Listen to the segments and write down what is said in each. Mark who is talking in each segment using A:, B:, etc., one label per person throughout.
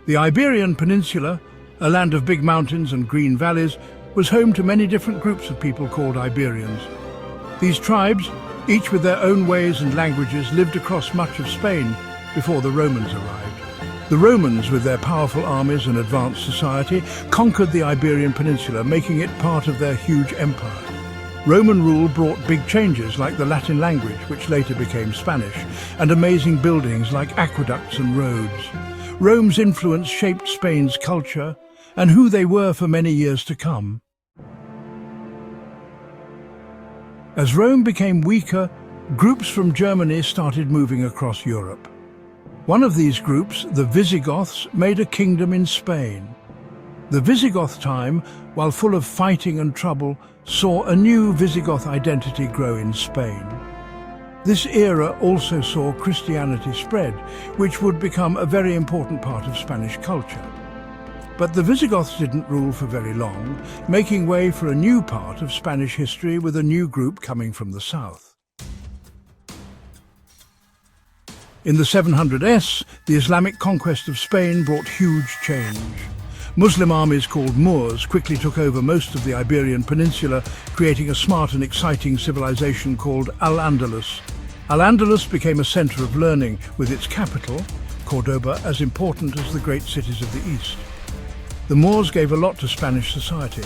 A: The Iberian Peninsula, a land of big mountains and green valleys, was home to many different groups of people called Iberians. These tribes, each with their own ways and languages, lived across much of Spain before the Romans arrived. The Romans, with their powerful armies and advanced society, conquered the Iberian Peninsula, making it part of their huge empire. Roman rule brought big changes like the Latin language, which later became Spanish, and amazing buildings like aqueducts and roads. Rome's influence shaped Spain's culture and who they were for many years to come. As Rome became weaker, groups from Germany started moving across Europe. One of these groups, the Visigoths, made a kingdom in Spain. The Visigoth time, while full of fighting and trouble, saw a new Visigoth identity grow in Spain. This era also saw Christianity spread, which would become a very important part of Spanish culture. But the Visigoths didn't rule for very long, making way for a new part of Spanish history with a new group coming from the south. In the 700s, the Islamic conquest of Spain brought huge change. Muslim armies called Moors quickly took over most of the Iberian Peninsula, creating a smart and exciting civilization called Al-Andalus. Al-Andalus became a center of learning, with its capital, Cordoba, as important as the great cities of the East. The Moors gave a lot to Spanish society,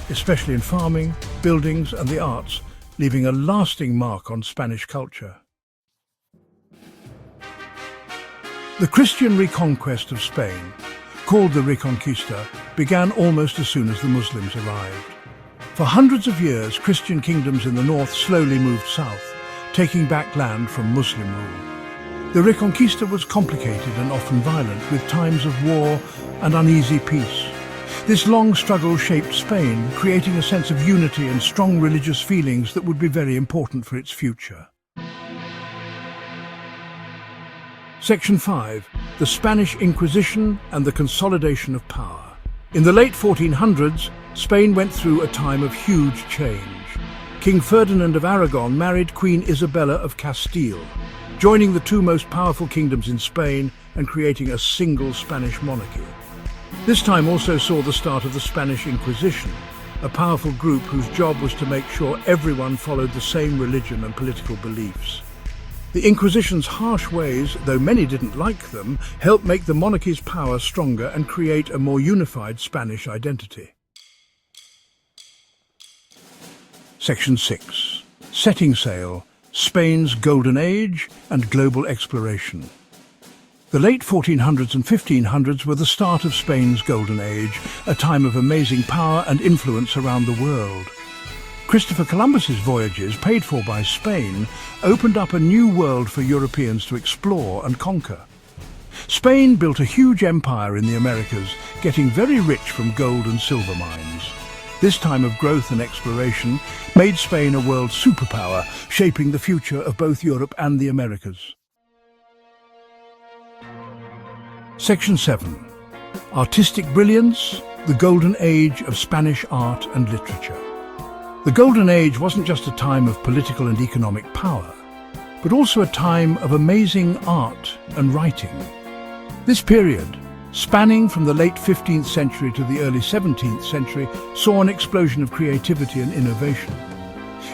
A: especially in farming, buildings and the arts, leaving a lasting mark on Spanish culture. The Christian reconquest of Spain, called the Reconquista, began almost as soon as the Muslims arrived. For hundreds of years, Christian kingdoms in the north slowly moved south, taking back land from Muslim rule. The Reconquista was complicated and often violent, with times of war and uneasy peace. This long struggle shaped Spain, creating a sense of unity and strong religious feelings that would be very important for its future. Section 5. The Spanish Inquisition and the Consolidation of Power. In the late 1400s, Spain went through a time of huge change. King Ferdinand of Aragon married Queen Isabella of Castile, joining the two most powerful kingdoms in Spain and creating a single Spanish monarchy. This time also saw the start of the Spanish Inquisition, a powerful group whose job was to make sure everyone followed the same religion and political beliefs. The Inquisition's harsh ways, though many didn't like them, helped make the monarchy's power stronger and create a more unified Spanish identity. Section 6. Setting sail, Spain's Golden Age and Global Exploration. The late 1400s and 1500s were the start of Spain's Golden Age, a time of amazing power and influence around the world. Christopher Columbus's voyages, paid for by Spain, opened up a new world for Europeans to explore and conquer. Spain built a huge empire in the Americas, getting very rich from gold and silver mines. This time of growth and exploration made Spain a world superpower, shaping the future of both Europe and the Americas. Section 7. Artistic Brilliance, the Golden Age of Spanish Art and Literature. The Golden Age wasn't just a time of political and economic power, but also a time of amazing art and writing. This period, spanning from the late 15th century to the early 17th century, saw an explosion of creativity and innovation.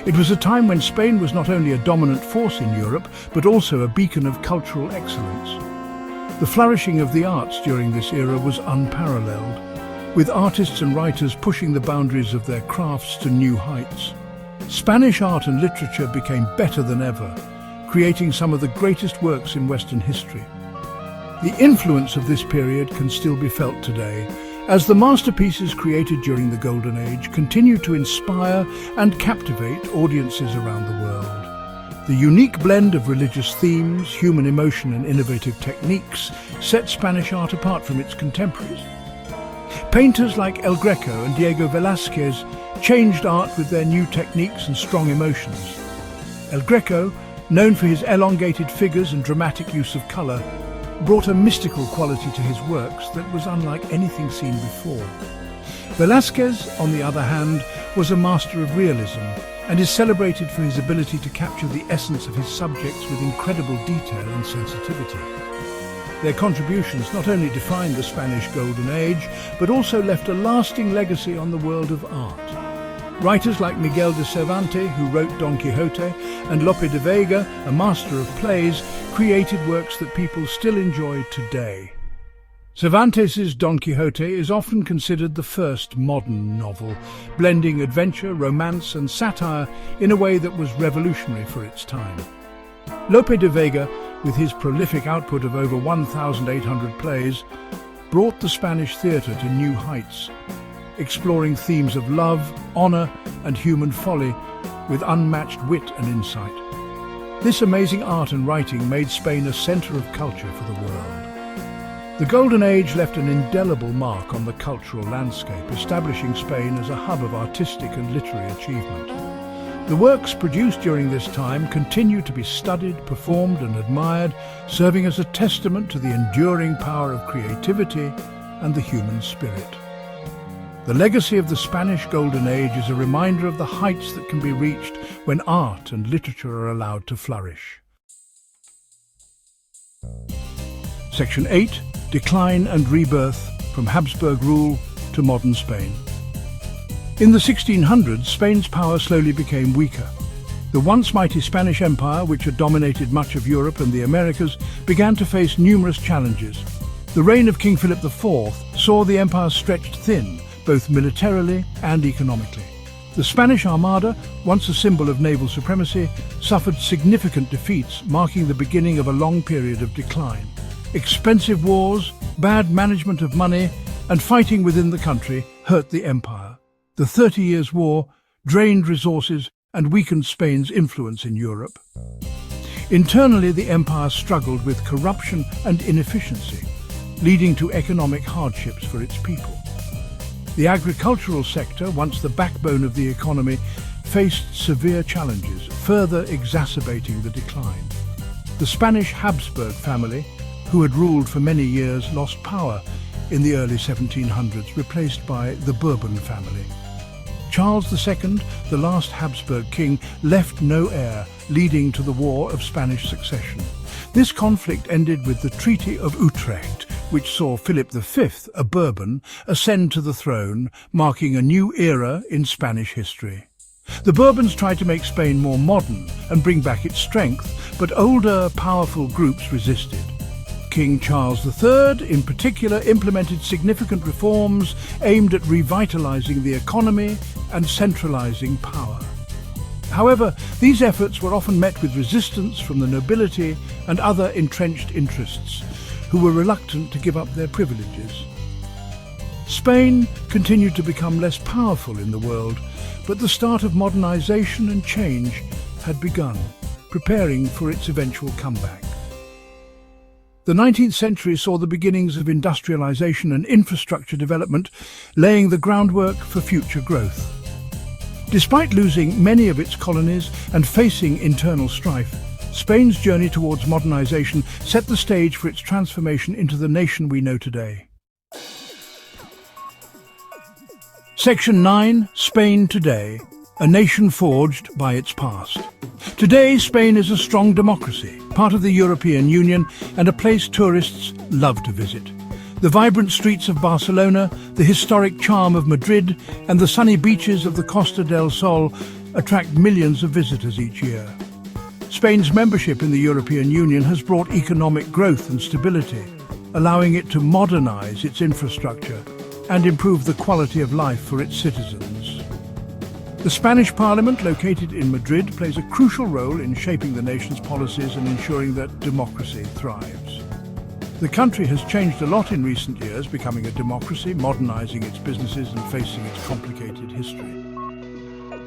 A: It was a time when Spain was not only a dominant force in Europe, but also a beacon of cultural excellence. The flourishing of the arts during this era was unparalleled, with artists and writers pushing the boundaries of their crafts to new heights. Spanish art and literature became better than ever, creating some of the greatest works in Western history. The influence of this period can still be felt today, as the masterpieces created during the Golden Age continue to inspire and captivate audiences around the world. The unique blend of religious themes, human emotion and innovative techniques set Spanish art apart from its contemporaries. Painters like El Greco and Diego Velázquez changed art with their new techniques and strong emotions. El Greco, known for his elongated figures and dramatic use of colour, brought a mystical quality to his works that was unlike anything seen before. Velázquez, on the other hand, was a master of realism and is celebrated for his ability to capture the essence of his subjects with incredible detail and sensitivity. Their contributions not only defined the Spanish Golden Age, but also left a lasting legacy on the world of art. Writers like Miguel de Cervantes, who wrote Don Quixote, and Lope de Vega, a master of plays, created works that people still enjoy today. Cervantes' Don Quixote is often considered the first modern novel, blending adventure, romance and satire in a way that was revolutionary for its time. Lope de Vega, with his prolific output of over 1,800 plays, brought the Spanish theatre to new heights, exploring themes of love, honor and human folly with unmatched wit and insight. This amazing art and writing made Spain a centre of culture for the world. The Golden Age left an indelible mark on the cultural landscape, establishing Spain as a hub of artistic and literary achievement. The works produced during this time continue to be studied, performed and admired, serving as a testament to the enduring power of creativity and the human spirit. The legacy of the Spanish Golden Age is a reminder of the heights that can be reached when art and literature are allowed to flourish. Section 8. Decline and Rebirth from Habsburg Rule to Modern Spain. In the 1600s, Spain's power slowly became weaker. The once mighty Spanish Empire, which had dominated much of Europe and the Americas, began to face numerous challenges. The reign of King Philip IV saw the empire stretched thin, both militarily and economically. The Spanish Armada, once a symbol of naval supremacy, suffered significant defeats, marking the beginning of a long period of decline. Expensive wars, bad management of money, and fighting within the country hurt the empire. The 30 Years' War drained resources and weakened Spain's influence in Europe. Internally, the empire struggled with corruption and inefficiency, leading to economic hardships for its people. The agricultural sector, once the backbone of the economy, faced severe challenges, further exacerbating the decline. The Spanish Habsburg family, who had ruled for many years, lost power in the early 1700s, replaced by the Bourbon family. Charles II, the last Habsburg king, left no heir, leading to the War of Spanish Succession. This conflict ended with the Treaty of Utrecht, which saw Philip V, a Bourbon, ascend to the throne, marking a new era in Spanish history. The Bourbons tried to make Spain more modern and bring back its strength, but older, powerful groups resisted. King Charles III, in particular, implemented significant reforms aimed at revitalizing the economy and centralizing power. However, these efforts were often met with resistance from the nobility and other entrenched interests, who were reluctant to give up their privileges. Spain continued to become less powerful in the world, but the start of modernization and change had begun, preparing for its eventual comeback. The 19th century saw the beginnings of industrialization and infrastructure development, laying the groundwork for future growth. Despite losing many of its colonies and facing internal strife, Spain's journey towards modernization set the stage for its transformation into the nation we know today. Section 9. Spain Today, a nation forged by its past. Today, Spain is a strong democracy, part of the European Union and a place tourists love to visit. The vibrant streets of Barcelona, the historic charm of Madrid and the sunny beaches of the Costa del Sol attract millions of visitors each year. Spain's membership in the European Union has brought economic growth and stability, allowing it to modernize its infrastructure and improve the quality of life for its citizens. The Spanish Parliament, located in Madrid, plays a crucial role in shaping the nation's policies and ensuring that democracy thrives. The country has changed a lot in recent years, becoming a democracy, modernizing its businesses and facing its complicated history.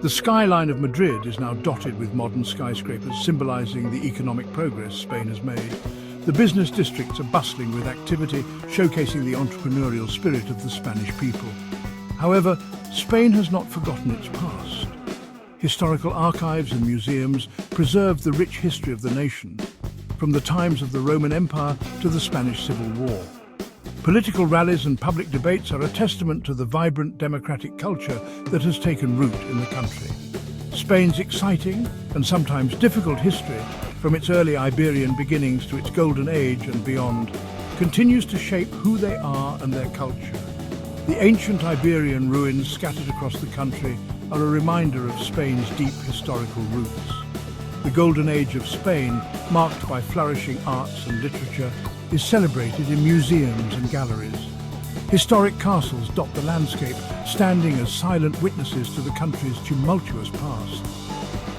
A: The skyline of Madrid is now dotted with modern skyscrapers, symbolizing the economic progress Spain has made. The business districts are bustling with activity, showcasing the entrepreneurial spirit of the Spanish people. However, Spain has not forgotten its past. Historical archives and museums preserve the rich history of the nation, from the times of the Roman Empire to the Spanish Civil War. Political rallies and public debates are a testament to the vibrant democratic culture that has taken root in the country. Spain's exciting and sometimes difficult history from its early Iberian beginnings to its Golden Age and beyond, continues to shape who they are and their culture. The ancient Iberian ruins scattered across the country are a reminder of Spain's deep historical roots. The Golden Age of Spain, marked by flourishing arts and literature, is celebrated in museums and galleries. Historic castles dot the landscape, standing as silent witnesses to the country's tumultuous past.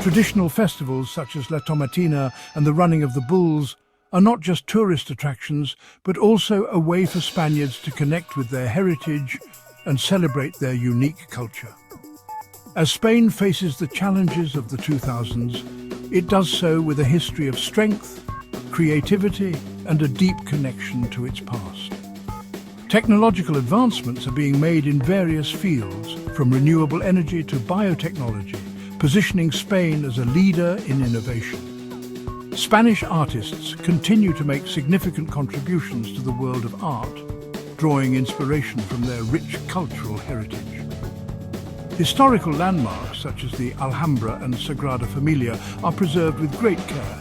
A: Traditional festivals such as La Tomatina and the running of the bulls are not just tourist attractions, but also a way for Spaniards to connect with their heritage and celebrate their unique culture. As Spain faces the challenges of the 2000s, it does so with a history of strength, creativity, and a deep connection to its past. Technological advancements are being made in various fields, from renewable energy to biotechnology, positioning Spain as a leader in innovation. Spanish artists continue to make significant contributions to the world of art, drawing inspiration from their rich cultural heritage. Historical landmarks such as the Alhambra and Sagrada Familia are preserved with great care,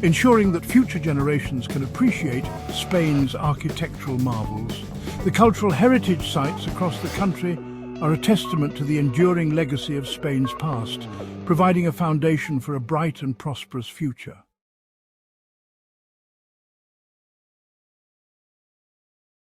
A: ensuring that future generations can appreciate Spain's architectural marvels. The cultural heritage sites across the country are a testament to the enduring legacy of Spain's past, providing a foundation for a bright and prosperous future.